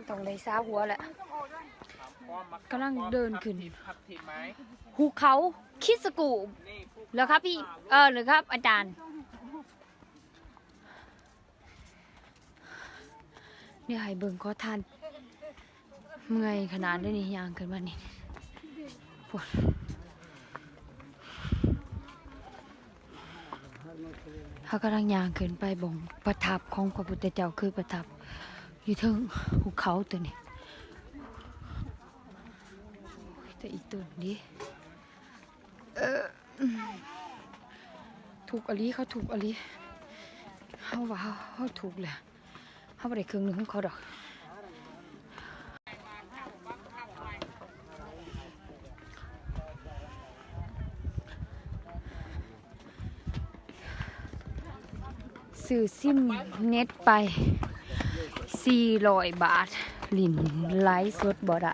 ต้องได้ซาหัวแหละกำลังเดินขึ้นภูเขาคิสกูเหรอครับพี่เหรอครับอาจารย์เนี่ยให้เบิ่งขอทานเมื่อยขนาดได้นี่ยางขึ้นมานี่ปวดเขากำลังยางขึ้นไปบ่งประทับของพระพุทธเจ้าคือประทับอยู่เทิงภูเขาตัวนี้แต่อีกตัวนี้ถูกอลีเขาถูกอลีเขาว่าเขาถูกแหละเขาไม่ได้ครึ่งหนึ่งของเขาดอกซื้อซิมเน็ตไป400 บาทลินไลฟ์สดบ่ได้